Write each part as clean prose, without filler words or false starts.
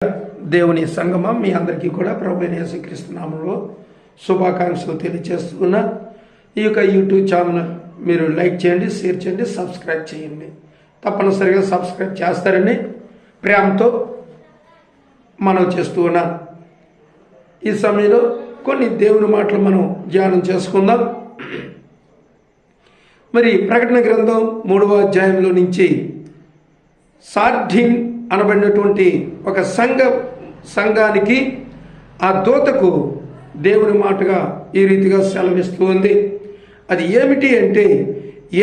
దేవుని సంగమం మీ అందరికీ కూడా ప్రభువైన యేసుక్రీస్తు నామములో శుభాకాంక్షలు తెలియజేస్తున్నా. ఈ యొక్క యూట్యూబ్ ఛానల్ మీరు లైక్ చేయండి, షేర్ చేయండి, సబ్స్క్రైబ్ చేయండి. తప్పనిసరిగా సబ్స్క్రైబ్ చేస్తారని ప్రేమతో మనం చేస్తూ ఉన్నాం. ఈ సమయంలో కొన్ని దేవుని మాటలు మనం ధ్యానం చేసుకుందాం. మరి ప్రకటన గ్రంథం 3వ అధ్యాయంలో నుంచి సార్డిన్ అనబడినటువంటి ఒక సంఘానికి ఆ దూతకు దేవుని మాటగా ఈ రీతిగా సెలవిస్తూ ఉంది. అది ఏమిటి అంటే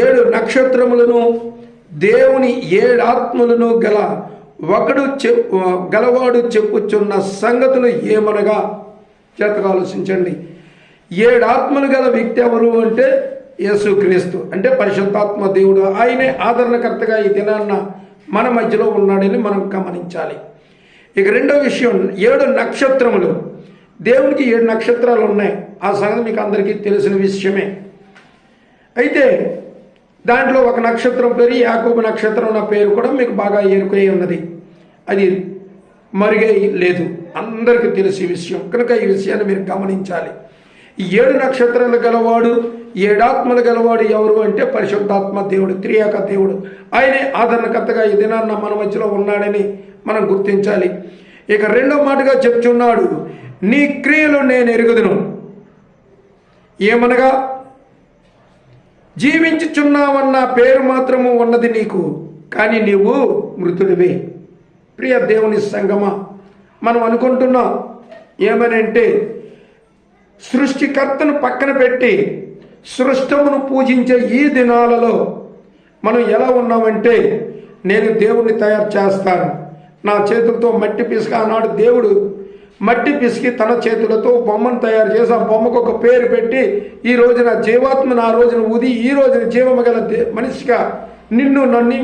7 నక్షత్రములను దేవుని 7 ఆత్మలను గలవాడు చెప్పుచున్న సంగతులు ఏమనగా చేతగా ఆలోచించండి. 7 ఆత్మలు గల వ్యక్తి ఎవరు అంటే యేసుక్రీస్తు, అంటే పరిశుద్ధాత్మ దేవుడు. ఆయనే ఆదరణకర్తగా ఈ దినాన్న మన మధ్యలో ఉన్నాడని మనం గమనించాలి. ఇక రెండో విషయం, 7 నక్షత్రములు. దేవునికి 7 నక్షత్రాలు ఉన్నాయి. ఆ సంగతి మీకు అందరికీ తెలిసిన విషయమే. అయితే దాంట్లో ఒక నక్షత్రం పేరు యాకోబు నక్షత్రం అన్న పేరు కూడా మీకు బాగా ఎరుకై ఉన్నది. అది మరుగై లేదు, అందరికీ తెలిసే విషయం. కనుక ఈ విషయాన్ని మీరు గమనించాలి. ఈ 7 నక్షత్రాలు గలవాడు, 7 ఆత్మలు గలవాడు ఎవరు అంటే పరిశుద్ధాత్మ దేవుడు, త్రియేక దేవుడు. ఆయనే ఆదరణకర్తగా ఈ దినాన్న మన మధ్యలో ఉన్నాడని మనం గుర్తించాలి. ఇక రెండో మాటగా చెప్తున్నాడు, నీ క్రియలు నేను ఎరుగుదును. ఏమనగా జీవించుచున్నావన్న పేరు మాత్రము ఉన్నది నీకు, కానీ నీవు మృతుడివే. ప్రియ దేవుని సంగమా, మనం అనుకుంటున్నాం ఏమనంటే సృష్టికర్తను పక్కన పెట్టి సృష్టమును పూజించే ఈ దినాలలో మనం ఎలా ఉన్నామంటే, నేను దేవుణ్ణి తయారు చేస్తాను, నా చేతులతో మట్టి పిసికి. ఆనాడు దేవుడు మట్టి పిసికి తన చేతులతో బొమ్మను తయారు చేసి ఆ బొమ్మకు ఒక పేరు పెట్టి ఈ రోజున జీవాత్మను ఆ రోజున ఊది ఈ రోజున జీవము గల మనిషిగా నిన్ను నన్ను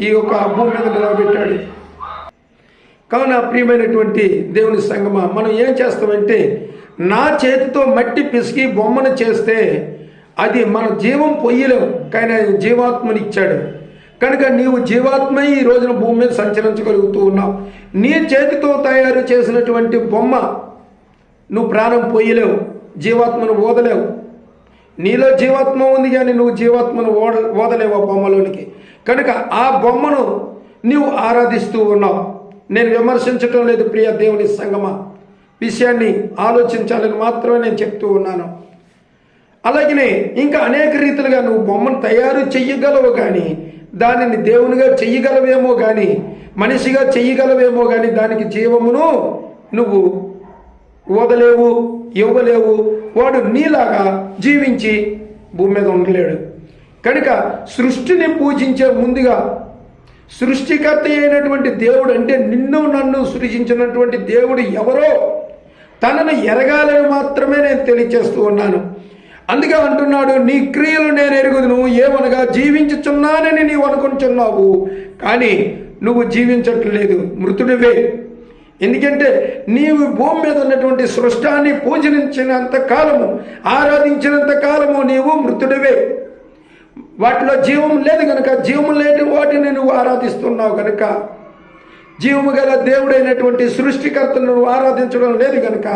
ఈ యొక్క భూమి మీద నిలబెట్టాడు. కావున ప్రియమైనటువంటి దేవుని సంగమా, మనం ఏం చేస్తామంటే నా చేతితో మట్టి పిసికి బొమ్మను చేస్తే అది మన జీవం పొయ్యలేము, కానీ ఆయన జీవాత్మని ఇచ్చాడు. కనుక నీవు జీవాత్మ ఈ రోజున భూమి మీద సంచరించగలుగుతూ ఉన్నావు. నీ చేతితో తయారు చేసినటువంటి బొమ్మ నువ్వు ప్రాణం పొయ్యలేవు, జీవాత్మను ఓదలేవు. నీలో జీవాత్మ ఉంది కానీ నువ్వు జీవాత్మను ఓదలేవు ఆ బొమ్మలోనికి. కనుక ఆ బొమ్మను నీవు ఆరాధిస్తూ ఉన్నావు. నేను విమర్శించటం లేదు ప్రియ దేవుని సంగమా, విషయాన్ని ఆలోచించాలని మాత్రమే నేను చెప్తూ ఉన్నాను. అలాగనే ఇంకా అనేక రీతిలుగా నువ్వు బొమ్మను తయారు చెయ్యగలవు, కానీ దానిని దేవునిగా చెయ్యగలవేమో కానీ మనిషిగా చెయ్యగలవేమో కానీ దానికి జీవమును నువ్వు ఓదలేవు, ఇవ్వలేవు. వాడు నీలాగా జీవించి భూమి మీద ఉండలేడు. కనుక సృష్టిని పూజించే ముందుగా సృష్టికర్త అయినటువంటి దేవుడు, అంటే నిన్ను నన్ను సృజించినటువంటి దేవుడు ఎవరో తనను ఎరగాలని మాత్రమే నేను తెలియచేస్తూ ఉన్నాను. అందుకే అంటున్నాడు, నీ క్రియలు నేను ఎరుగుదును. ఏమనగా జీవించుచున్నానని నీవు అనుకుంటున్నావు, కానీ నువ్వు జీవించట్లేదు, మృతుడివే. ఎందుకంటే నీవు భూమి మీద ఉన్నటువంటి సృష్టాన్ని పూజించినంత కాలము, ఆరాధించినంత కాలము నీవు మృతుడివే. వాటిలో జీవం లేదు కనుక, జీవం లేని వాటిని నువ్వు ఆరాధిస్తున్నావు కనుక, జీవము గల దేవుడైనటువంటి సృష్టికర్తను నువ్వు ఆరాధించడం లేదు కనుక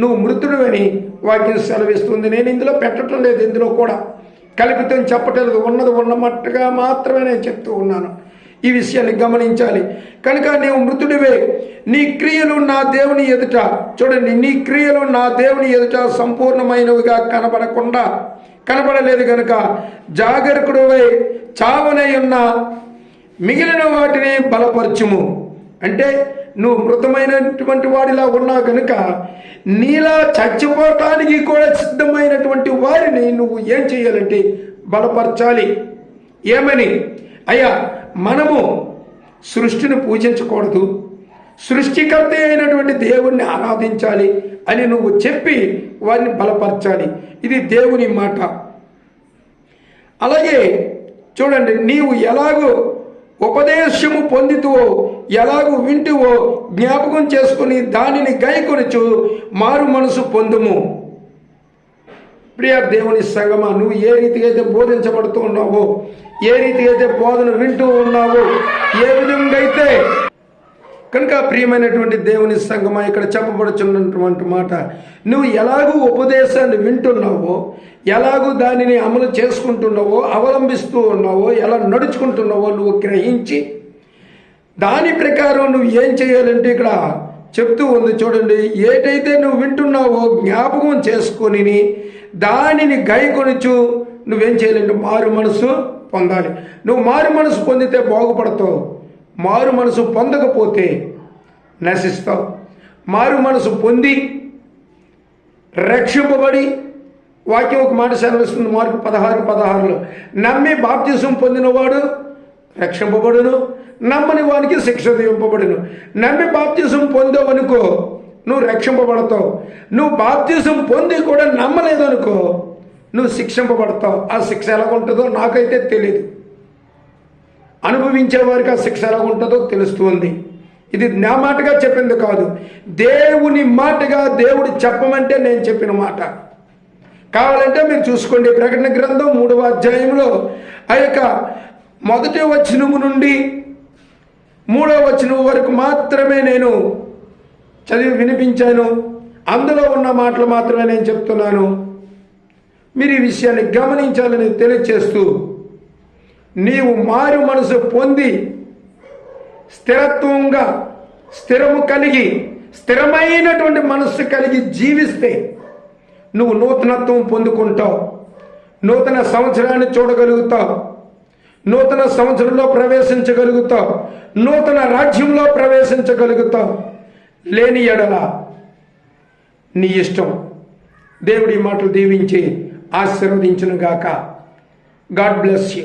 నువ్వు మృతుడివని వాక్యం సెలవిస్తుంది. నేను ఇందులో పెట్టడం లేదు, ఇందులో కూడా కల్పితం చెప్పటం లేదు, ఉన్నది ఉన్నమట్టుగా మాత్రమే నేను చెప్తూ ఉన్నాను. ఈ విషయాన్ని గమనించాలి. కనుక నీవు మృతుడివే. నీ క్రియలు నా దేవుని ఎదుట, చూడండి, నీ క్రియలు నా దేవుని ఎదుట సంపూర్ణమైనవిగా కనబడలేదు కనుక జాగరకుడివై చావనై ఉన్న మిగిలిన వాటిని బలపరచుము. అంటే నువ్వు మృతమైనటువంటి వాడిలా ఉన్నావు కనుక నీలా చచ్చిపోవటానికి కూడా సిద్ధమైనటువంటి వారిని నువ్వు ఏం చేయాలంటే బలపరచాలి. ఏమని? అయ్యా, మనము సృష్టిని పూజించకూడదు, సృష్టికర్త అయినటువంటి దేవుణ్ణి ఆరాధించాలి అని నువ్వు చెప్పి వారిని బలపరచాలి. ఇది దేవుని మాట. అలాగే చూడండి, నీవు ఎలాగో ఉపదేశము పొందితువో, ఎలాగూ వింటువో జ్ఞాపకం చేసుకుని దానిని గైకొనచ్చు మారు మనసు పొందుము. ప్రియ దేవుని సంగమా, నువ్వు ఏ రీతిగా అయితే బోధించబడుతూ ఉన్నావో, ఏ రీతిగా అయితే బోధన వింటూ ఉన్నావో, ఏ విధంగా అయితే కనుక ప్రియమైనటువంటి దేవుని సంగమా, ఇక్కడ చెప్పబడుచున్నటువంటి మాట, నువ్వు ఎలాగూ ఉపదేశాన్ని వింటున్నావో, ఎలాగూ దానిని అమలు చేసుకుంటున్నావో, అవలంబిస్తూ ఉన్నావో, ఎలా నడుచుకుంటున్నావో నువ్వు గ్రహించి దాని ప్రకారం నువ్వు ఏం చేయాలంటే ఇక్కడ చెప్తూ ఉంది చూడండి. ఏటైతే నువ్వు వింటున్నావో జ్ఞాపకం చేసుకొని దానిని గైకొనుచు నువ్వేం చేయాలంటే మారు మనసు పొందాలి. నువ్వు మారు మనసు పొందితే బాగుపడతావు, మారు మనసు పొందకపోతే నశిస్తావు. మారు మనసు పొంది రక్షింపబడి, వాక్యం ఒక మాట సెలవిస్తుంది మార్కు 16:16లో, నమ్మి బాప్తిసం పొందినవాడు రక్షింపబడును, నమ్మని వానికి శిక్ష విధింపబడును. నమ్మి బాప్తిసం పొందావనుకో నువ్వు రక్షింపబడతావు. నువ్వు బాప్తిసం పొంది కూడా నమ్మలేదనుకో నువ్వు శిక్షింపబడతావు. ఆ శిక్ష ఎలా ఉంటుందో నాకైతే తెలియదు, అనుభవించే వారికి ఆ శిక్ష ఎలా ఉంటుందో తెలుస్తుంది. ఇది నా మాటగా చెప్పింది కాదు, దేవుని మాటగా దేవుడు చెప్పమంటే నేను చెప్పిన మాట. కావాలంటే మీరు చూసుకోండి, ప్రకటన గ్రంథం 3వ అధ్యాయంలో ఆ యొక్క 1వ వచనము నుండి 3వ వచనం వరకు మాత్రమే నేను చదివి వినిపించాను. అందులో ఉన్న మాటలు మాత్రమే నేను చెప్తున్నాను. మీరు ఈ విషయాన్ని గమనించాలని తెలియచేస్తూ, నీవు మారు మనసు పొంది స్థిరత్వంగా, స్థిరము కలిగి, స్థిరమైనటువంటి మనస్సు కలిగి జీవిస్తే నువ్వు నూతనత్వం పొందుకుంటావు, నూతన సంవత్సరాన్ని చూడగలుగుతావు, నూతన సంవత్సరంలో ప్రవేశించగలుగుతావు, నూతన రాజ్యంలో ప్రవేశించగలుగుతావు. లేని ఎడల నీ ఇష్టం. దేవుడి మాటలు దీవించి ఆశీర్వదించును గాక. God bless you.